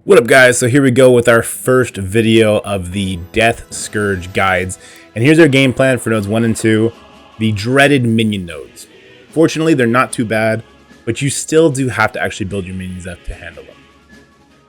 What up guys, so here we go with our first video of the Death Scourge guides, and here's our game plan for nodes 1 and 2, the dreaded minion nodes. Fortunately they're not too bad, but you still do have to actually build your minions up to handle them.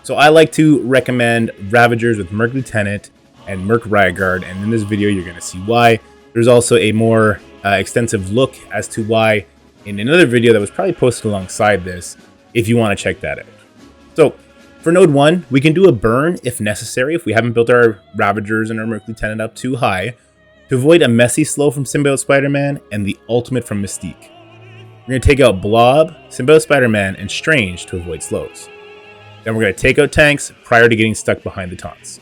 So I like to recommend Ravagers with Merc Lieutenant and Merc Riotguard, and in this video you're going to see why. There's also a more extensive look as to why in another video that was probably posted alongside this, if you want to check that out. So for node 1, we can do a burn if necessary, if we haven't built our Ravagers and our Merc Lieutenant up too high, to avoid a messy slow from Symbiote Spider-Man and the ultimate from Mystique. We're going to take out Blob, Symbiote Spider-Man, and Strange to avoid slows. Then we're going to take out tanks prior to getting stuck behind the taunts.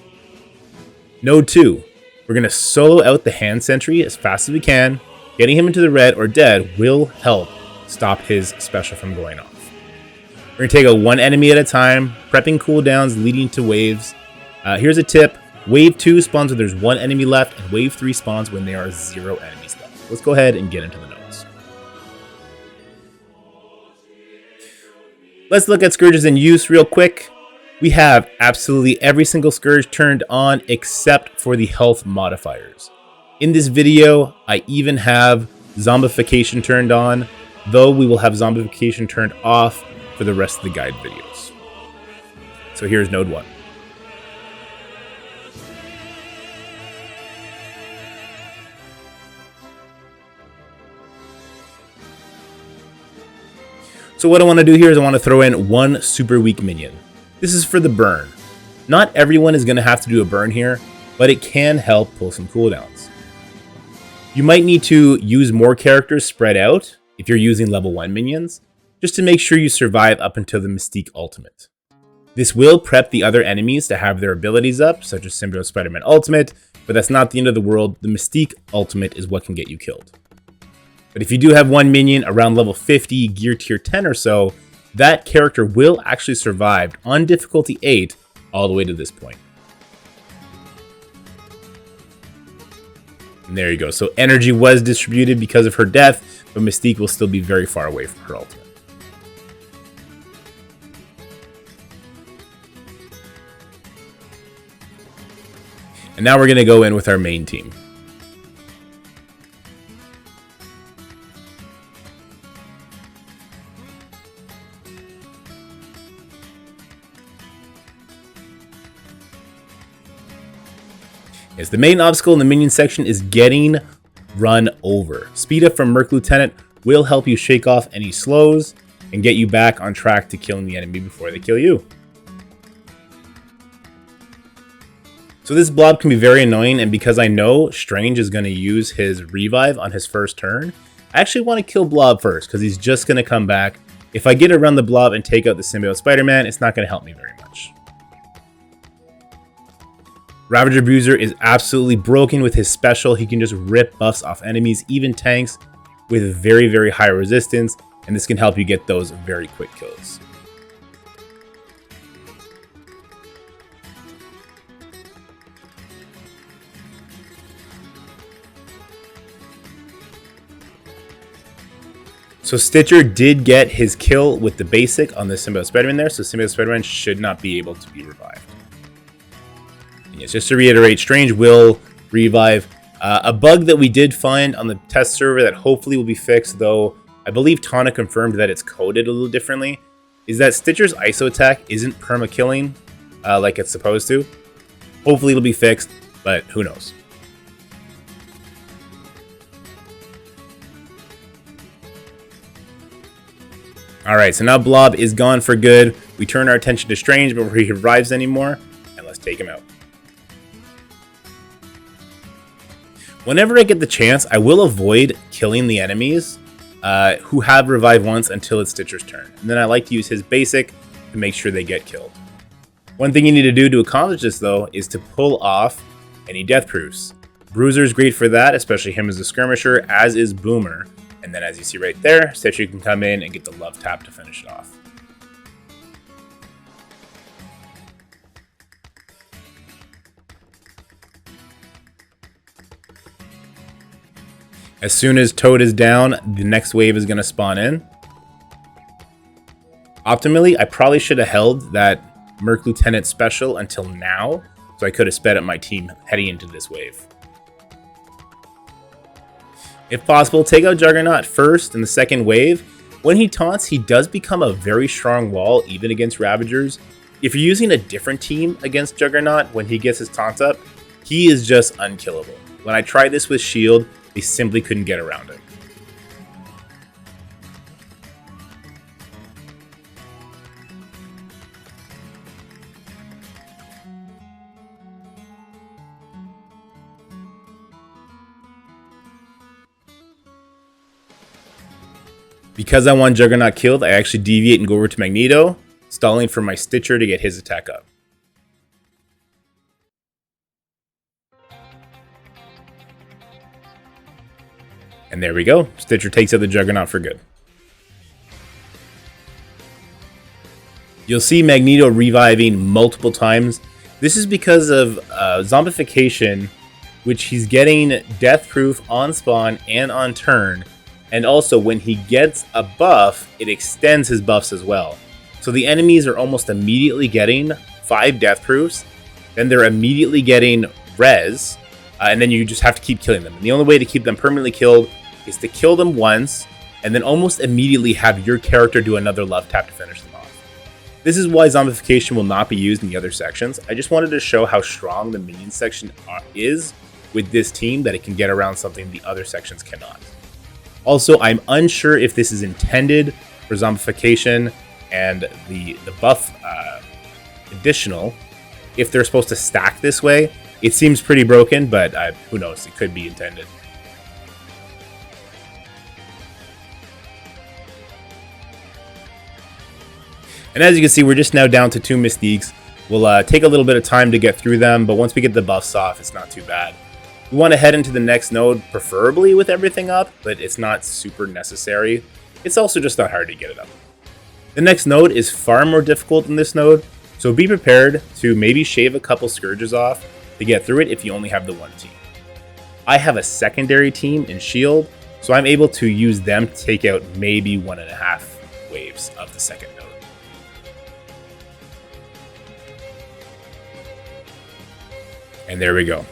Node 2, we're going to solo out the Hand Sentry as fast as we can. Getting him into the red or dead will help stop his special from going off. We're going to take out one enemy at a time, prepping cooldowns leading to waves. Here's a tip. Wave 2 spawns when there's one enemy left, and Wave 3 spawns when there are 0 enemies left. Let's go ahead and get into the nodes. Let's look at Scourges in use real quick. We have absolutely every single Scourge turned on except for the health modifiers. In this video, I even have Zombification turned on, though we will have Zombification turned off for the rest of the guide videos. So here's node 1. So what I want to do here is I want to throw in one super weak minion. This is for the burn. Not everyone is going to have to do a burn here, but it can help pull some cooldowns. You might need to use more characters spread out if you're using level 1 minions, just to make sure you survive up until the Mystique Ultimate. This will prep the other enemies to have their abilities up, such as Symbiote Spider-Man Ultimate, but that's not the end of the world. The Mystique Ultimate is what can get you killed. But if you do have one minion around level 50, gear tier 10 or so, that character will actually survive on difficulty 8 all the way to this point. And there you go. So energy was distributed because of her death, but Mystique will still be very far away from her ultimate. And now we're going to go in with our main team. Yes, the main obstacle in the minion section is getting run over. Speed up from Merc Lieutenant will help you shake off any slows and get you back on track to killing the enemy before they kill you. So this blob can be very annoying, and because I know Strange is going to use his revive on his first turn, I actually want to kill Blob first because he's just going to come back. If I get around the blob and take out the Symbiote Spider-Man, it's not going to help me very much. Ravager Bruiser is absolutely broken with his special. He can just rip buffs off enemies, even tanks, with very, very high resistance, and this can help you get those very quick kills. So Stitcher did get his kill with the basic on the Symbiote Spider-Man there, so Symbiote Spider-Man should not be able to be revived. And yes, just to reiterate, Strange will revive. A bug that we did find on the test server that hopefully will be fixed, though I believe Tana confirmed that it's coded a little differently, is that Stitcher's ISO attack isn't perma-killing like it's supposed to. Hopefully it'll be fixed, but who knows. Alright, so now Blob is gone for good. We turn our attention to Strange before he revives anymore, and let's take him out. Whenever I get the chance, I will avoid killing the enemies who have revived once until it's Stitcher's turn. And then I like to use his basic to make sure they get killed. One thing you need to do to accomplish this, though, is to pull off any death proofs. Bruiser is great for that, especially him as a skirmisher, as is Boomer. And then as you see right there, Stitcher can come in and get the love tap to finish it off. As soon as Toad is down, the next wave is going to spawn in. Optimally, I probably should have held that Merc Lieutenant special until now, so I could have sped up my team heading into this wave. If possible, take out Juggernaut first in the second wave. When he taunts, he does become a very strong wall, even against Ravagers. If you're using a different team against Juggernaut, when he gets his taunt up, he is just unkillable. When I tried this with Shield, they simply couldn't get around it. Because I want Juggernaut killed, I actually deviate and go over to Magneto, stalling for my Stitcher to get his attack up. And there we go. Stitcher takes out the Juggernaut for good. You'll see Magneto reviving multiple times. This is because of zombification, which he's getting death proof on spawn and on turn. And also, when he gets a buff, it extends his buffs as well. So the enemies are almost immediately getting 5 death proofs, then they're immediately getting res, and then you just have to keep killing them. And the only way to keep them permanently killed is to kill them once, and then almost immediately have your character do another love tap to finish them off. This is why zombification will not be used in the other sections. I just wanted to show how strong the minion section is with this team, that it can get around something the other sections cannot. Also, I'm unsure if this is intended for zombification and the buff additional, if they're supposed to stack this way. It seems pretty broken, but who knows, it could be intended. And as you can see, we're just now down to 2 Mystiques. We'll take a little bit of time to get through them, but once we get the buffs off, it's not too bad. We want to head into the next node, preferably with everything up, but it's not super necessary. It's also just not hard to get it up. The next node is far more difficult than this node, so be prepared to maybe shave a couple Scourges off to get through it if you only have the one team. I have a secondary team in Shield, so I'm able to use them to take out maybe 1.5 waves of the second node. And there we go.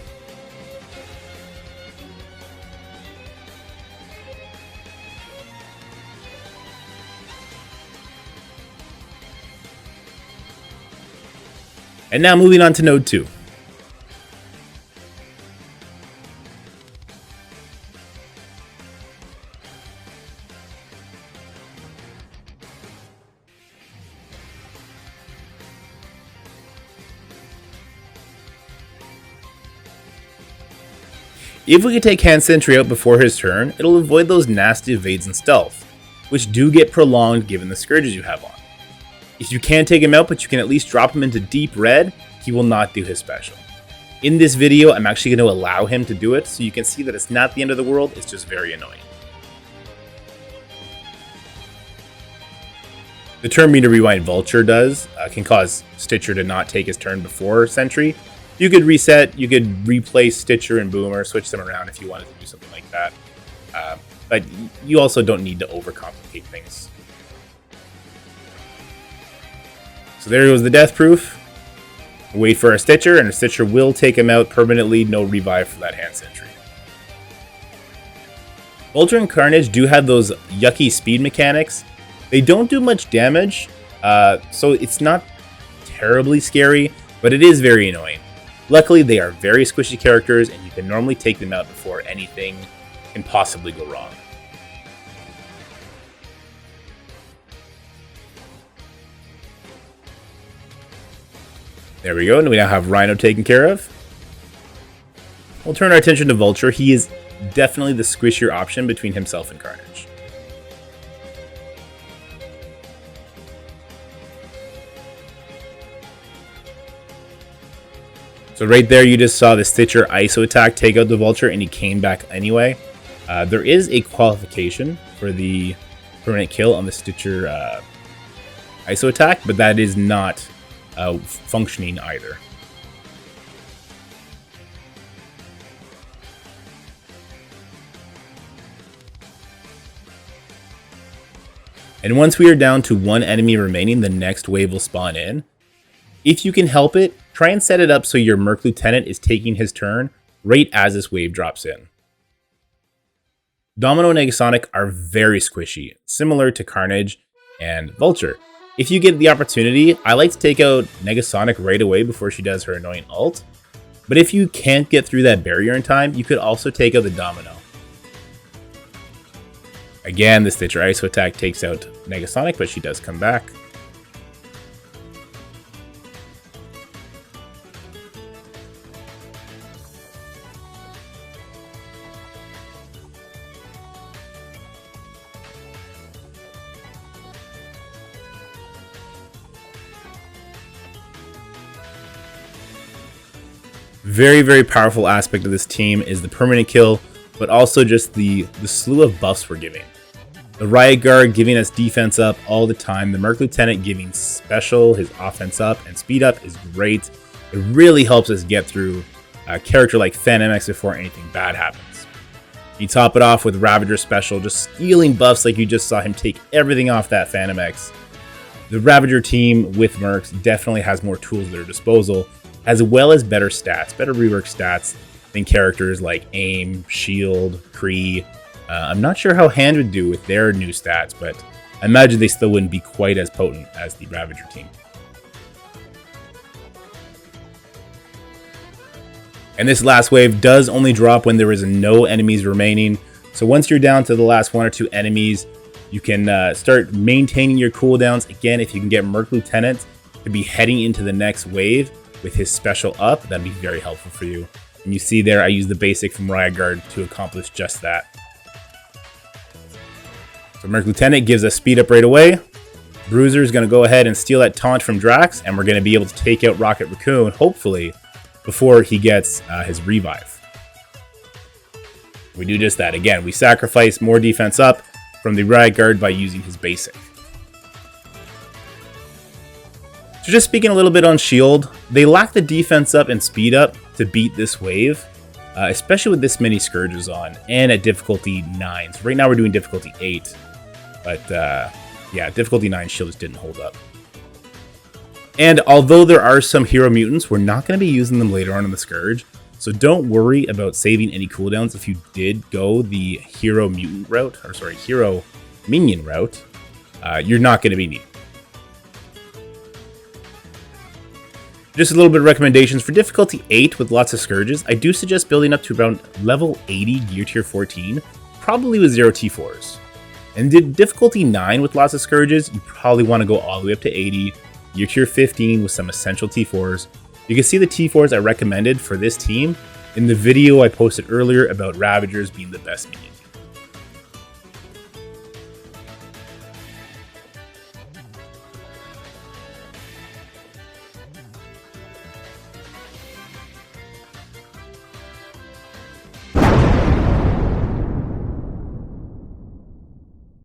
And now moving on to node 2. If we could take Hand Sentry out before his turn, it'll avoid those nasty evades and stealth, which do get prolonged given the Scourges you have on. If you can't take him out, but you can at least drop him into deep red, he will not do his special. In this video, I'm actually going to allow him to do it, so you can see that it's not the end of the world, it's just very annoying. The turn meter rewind Vulture can cause Stitcher to not take his turn before Sentry. You could reset, you could replace Stitcher and Boomer, switch them around if you wanted to do something like that. But you also don't need to overcomplicate things. So there goes the death proof. Wait for a Stitcher, and a Stitcher will take him out permanently. No revive for that Hand Sentry. Vulture and Carnage do have those yucky speed mechanics. They don't do much damage, so it's not terribly scary, but it is very annoying. Luckily, they are very squishy characters, and you can normally take them out before anything can possibly go wrong. There we go, and we now have Rhino taken care of. We'll turn our attention to Vulture. He is definitely the squishier option between himself and Carnage. So right there, you just saw the Stitcher ISO attack take out the Vulture, and he came back anyway. There is a qualification for the permanent kill on the Stitcher ISO attack, but that is not functioning either. And once we are down to one enemy remaining, the next wave will spawn in. If you can help it, try and set it up so your Merc Lieutenant is taking his turn right as this wave drops in. Domino and Negasonic are very squishy, similar to Carnage and Vulture. If you get the opportunity, I like to take out Negasonic right away before she does her annoying ult. But if you can't get through that barrier in time, you could also take out the Domino. Again, the Stitcher ISO attack takes out Negasonic, but she does come back. Very, very powerful aspect of this team is the permanent kill, but also just the slew of buffs we're giving. The Riot Guard giving us defense up all the time. The Merc Lieutenant giving special, his offense up, and speed up is great. It really helps us get through a character like Phantom X before anything bad happens. You top it off with Ravager special, just stealing buffs like you just saw him take everything off that Phantom X. The Ravager team with Mercs definitely has more tools at their disposal, as well as better stats, better rework stats than characters like Aim, Shield, Kree. I'm not sure how Hand would do with their new stats, but I imagine they still wouldn't be quite as potent as the Ravager team. And this last wave does only drop when there is no enemies remaining. So once you're down to the last 1 or 2 enemies, you can start maintaining your cooldowns. Again, if you can get Merc Lieutenant to be heading into the next wave with his special up, that'd be very helpful for you. And you see there, I use the basic from Riot Guard to accomplish just that. So Merc Lieutenant gives us speed up right away. Bruiser is going to go ahead and steal that taunt from Drax, and we're going to be able to take out Rocket Raccoon, hopefully, before he gets his revive. We do just that. Again, we sacrifice more defense up from the Riot Guard by using his basic. So just speaking a little bit on Shield, they lack the defense up and speed up to beat this wave, especially with this many Scourges on, and at difficulty 9. So right now we're doing difficulty 8, but yeah, difficulty 9 Shield just didn't hold up. And although there are some hero mutants, we're not going to be using them later on in the Scourge, so don't worry about saving any cooldowns if you did go the hero mutant route, or sorry, hero minion route. You're not going to be needed. Just a little bit of recommendations for difficulty 8 with lots of Scourges. I do suggest building up to around level 80 gear tier 14, probably with 0 T4s. And difficulty 9 with lots of Scourges, you probably want to go all the way up to 80, gear tier 15 with some essential T4s. You can see the T4s I recommended for this team in the video I posted earlier about Ravagers being the best minion team.